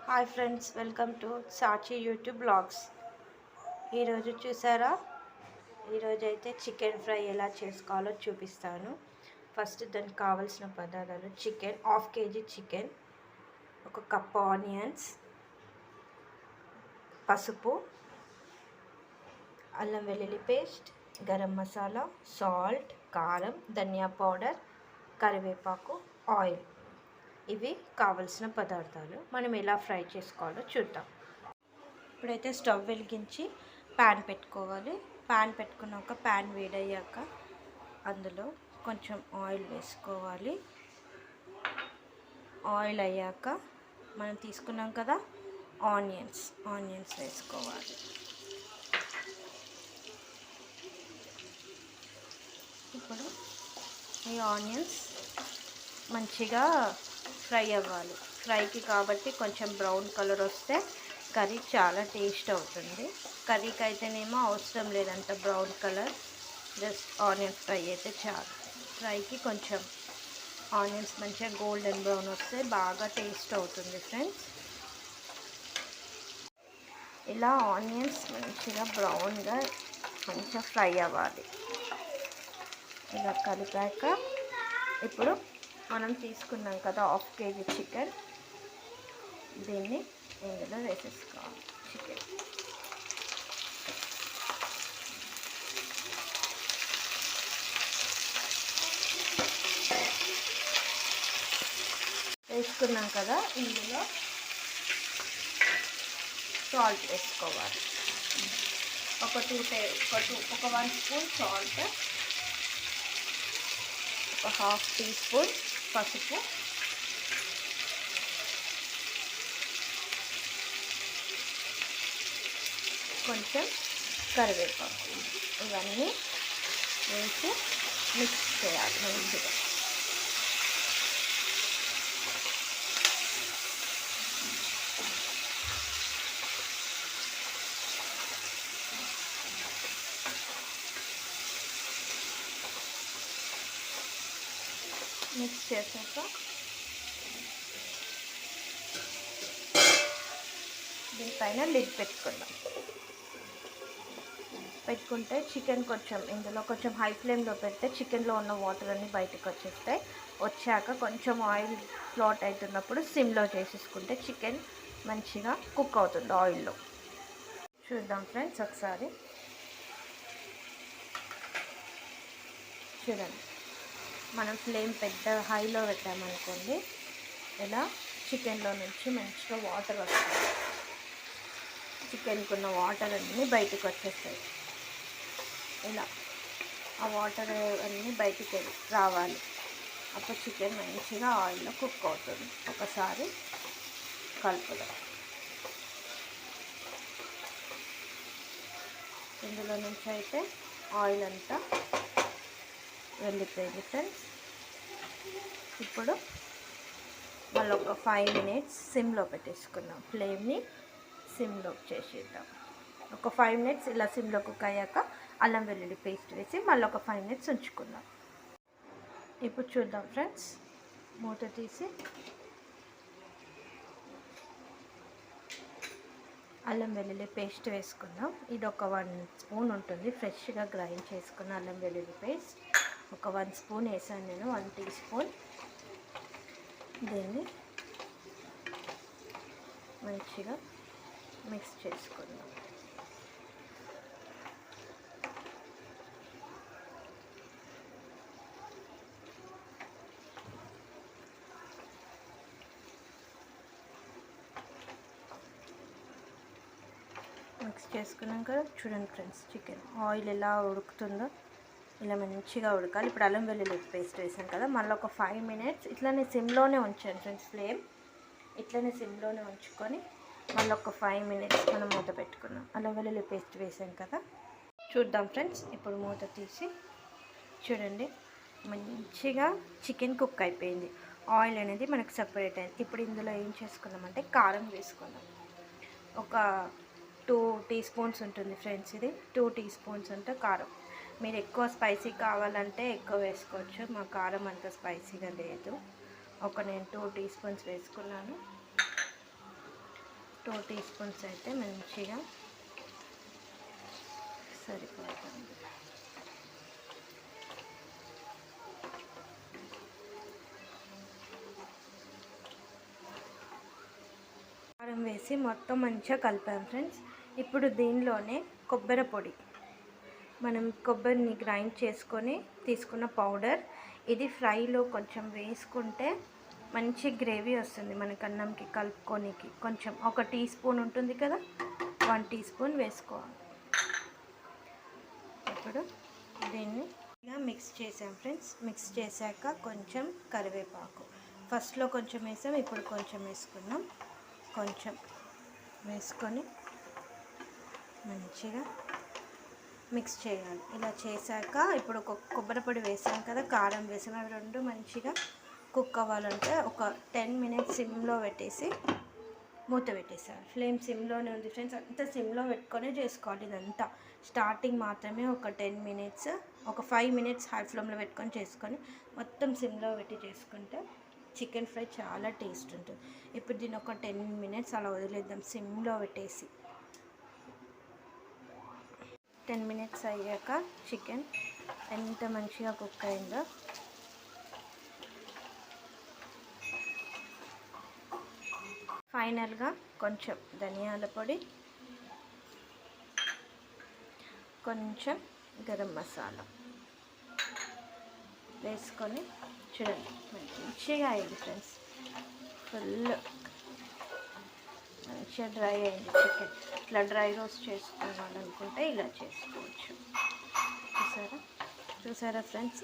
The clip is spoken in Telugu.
Hi friends, welcome to Sachi YouTube blogs. ఈరోజు చూసారా, ఈరోజు అయితే చికెన్ ఫ్రై ఎలా చేసుకోవాలో చూపిస్తాను. ఫస్ట్ దానికి కావాల్సిన పదార్థాలు: చికెన్, హాఫ్ కేజీ చికెన్, ఒక కప్ ఆనియన్స్, పసుపు, అల్లం వెల్లుల్లి పేస్ట్, గరం మసాలా, సాల్ట్, కారం, ధనియా పౌడర్, కరివేపాకు, ఆయిల్. ఇవి కావలసిన పదార్థాలు. మనం ఎలా ఫ్రై చేసుకోవాలో చూద్దాం. ఇప్పుడైతే స్టవ్ వెలిగించి ప్యాన్ పెట్టుకోవాలి. ప్యాన్ పెట్టుకున్నాక ప్యాన్ వేడయ్యాక అందులో కొంచెం ఆయిల్ వేసుకోవాలి. ఆయిల్ అయ్యాక మనం తీసుకున్నాం కదా ఆనియన్స్ వేసుకోవాలి. ఇప్పుడు ఈ ఆనియన్స్ మంచిగా ఫ్రై అవ్వాలి. ఫ్రైకి కాబట్టి కొంచెం బ్రౌన్ కలర్ వస్తే కర్రీ చాలా టేస్ట్ అవుతుంది. కర్రీకి అయితేనేమో అవసరం లేదంట brown colour, just onion fry అయితే చాలు. ఫ్రైకి కొంచెం ఆనియన్స్ మంచిగా గోల్డెన్ బ్రౌన్ వస్తే బాగా టేస్ట్ అవుతుంది ఫ్రెండ్స్. ఇలా ఆనియన్స్ మంచిగా బ్రౌన్గా మంచిగా ఫ్రై అవ్వాలి. ఇలా కలిపాక ఇప్పుడు మనం తీసుకున్నాం కదా హాఫ్ కేజీ చికెన్, దీన్ని ఇందులో వేసేసుకోవాలి. చికెన్ వేసుకున్నాం కదా, ఇందులో సాల్ట్ వేసుకోవాలి. ఒక 1 స్పూన్ సాల్ట్, ఒక హాఫ్ టీ స్పూన్ పసుపు, కొంచెం కరివేపాకు, ఇవన్నీ వేసి మిక్స్ చేయాలి మంచిగా. మిక్స్ చేసాక దీనిపైన లిడ్ పెట్టుకుంటే చికెన్ కొంచెం ఇందులో కొంచెం హై ఫ్లేమ్లో పెడితే చికెన్లో ఉన్న వాటర్ అన్నీ బయటకు వచ్చేస్తాయి. వచ్చాక కొంచెం ఆయిల్ ఫ్లోట్ అవుతున్నప్పుడు సిమ్లో చేసేసుకుంటే చికెన్ మంచిగా కుక్ అవుతుంది ఆయిల్లో. చూద్దాం ఫ్రెండ్స్ ఒకసారి. చూడండి, మనం ఫ్లేమ్ పెద్ద హైలో పెట్టామనుకోండి, ఇలా చికెన్లో నుంచి మంచిగా వాటర్ వస్తాయి. చికెన్కి ఉన్న వాటర్ అన్నీ బయటకు వచ్చేస్తాయి. ఇలా ఆ వాటర్ అన్నీ బయటికి రావాలి. అప్పుడు చికెన్ మంచిగా ఆయిల్లో కుక్ అవుతుంది. ఒకసారి కలుపుదాం. ఇందులో నుంచి అయితే ఆయిల్ అంతా వెళ్ళిపోయింది ఫ్రెండ్స్. ఇప్పుడు మళ్ళీ ఒక 5 మినిట్స్ సిమ్లో పెట్టేసుకున్నాం. ఫ్లేమ్ని సిమ్లో చేసేద్దాం. ఒక 5 మినిట్స్ ఇలా సిమ్లో కుక్ అయ్యాక అల్లం వెల్లుల్లి పేస్ట్ వేసి మళ్ళీ ఒక 5 మినిట్స్ ఉంచుకుందాం. ఇప్పుడు చూద్దాం ఫ్రెండ్స్, మూత తీసి అల్లం వెల్లుల్లి పేస్ట్ వేసుకుందాం. ఇది ఒక 1 స్పూన్ ఉంటుంది, ఫ్రెష్గా గ్రైండ్ చేసుకున్న అల్లం వెల్లుల్లి పేస్ట్. ఒక 1 స్పూన్ వేసాను నేను, 1 టీ స్పూన్. దీన్ని మంచిగా మిక్స్ చేసుకుందాం. మిక్స్ చేసుకున్నాక చూడండి ఫ్రెండ్స్, చికెన్ ఆయిల్ ఎలా ఉడుకుతుందో ఇలా మంచిగా ఉడకాలి. ఇప్పుడు అల్లం వెల్లుల్లి పేస్ట్ వేసాం కదా, మళ్ళీ ఒక 5 మినిట్స్ ఇట్లానే సిమ్లోనే ఉంచాను ఫ్రెండ్స్. ఫ్లేమ్ ఇట్లనే సిమ్లోనే ఉంచుకొని మళ్ళీ ఒక 5 మినిట్స్ మనం మూత పెట్టుకున్నాం. అల్లం వెల్లుల్లి పేస్ట్ వేసాం కదా. చూద్దాం ఫ్రెండ్స్, ఇప్పుడు మూత తీసి చూడండి, మంచిగా చికెన్ కుక్ అయిపోయింది. ఆయిల్ అనేది మనకు సపరేట్ అయింది. ఇప్పుడు ఇందులో ఏం చేసుకున్నామంటే కారం వేసుకుందాం. ఒక 2 టీ స్పూన్స్ ఉంటుంది ఫ్రెండ్స్. ఇది 2 టీ స్పూన్స్ ఉంటే కారం. మీరు ఎక్కువ స్పైసీ కావాలంటే ఎక్కువ వేసుకోవచ్చు. మా కారం అంత స్పైసీగా లేదు. నేను 2 టీ స్పూన్స్ వేసుకున్నాను. 2 టీ స్పూన్స్ అయితే మంచిగా సరిపోతుంది. కారం వేసి మొత్తం మంచిగా కలిపాం ఫ్రెండ్స్. ఇప్పుడు దీనిలోనే కొబ్బరి పొడి, మనం కొబ్బరిని గ్రైండ్ చేసుకొని తీసుకున్న పౌడర్, ఇది ఫ్రైలో కొంచెం వేసుకుంటే మంచి గ్రేవీ వస్తుంది మనకి అన్నంకి కలుపుకోనికి. కొంచెం 1 టీ స్పూన్ ఉంటుంది కదా, 1 టీ స్పూన్ వేసుకోవాలి. ఇప్పుడు దీన్ని మిక్స్ చేసాం ఫ్రెండ్స్. మిక్స్ చేశాక కొంచెం కరివేపాకు ఫస్ట్లో కొంచెం వేసాం, ఇప్పుడు కొంచెం వేసుకున్నాం. కొంచెం వేసుకొని మంచిగా మిక్స్ చేయాలి. ఇలా చేశాక ఇప్పుడు కొబ్బరి పొడి వేసాం కదా, కారం వేసాం, అవి రెండు మంచిగా కుక్ అవ్వాలంటే ఒక 10 మినిట్స్ సిమ్లో పెట్టేసి మూత పెట్టేసారు. ఫ్లేమ్ సిమ్లోనే ఉంది ఫ్రెండ్స్, అంతా సిమ్లో పెట్టుకొని చేసుకోవాలి. ఇదంతా స్టార్టింగ్ మాత్రమే ఒక 10 మినిట్స్, ఒక 5 మినిట్స్ హై ఫ్లేమ్లో పెట్టుకొని చేసుకొని మొత్తం సిమ్లో పెట్టి చేసుకుంటే చికెన్ ఫ్రై చాలా టేస్ట్ ఉంటుంది. ఇప్పుడు దీన్ని ఒక 10 మినిట్స్ అలా వదిలేద్దాం సిమ్లో పెట్టేసి. 10 మినిట్స్ అయ్యాక చికెన్ ఎంత మంచిగా కుక్ అయిందో. ఫైనల్గా కొంచెం ధనియాల పొడి, కొంచెం గరం మసాలా వేసుకొని చూడండి మంచిగా అయింది ఫ్రెండ్స్. ఫుల్ మంచిగా డ్రై అయింది చికెన్. ఇట్లా డ్రై రోస్ట్ చేసుకోవాలనుకుంటే ఇలా చేసుకోవచ్చు. చూసారా ఫ్రెండ్స్.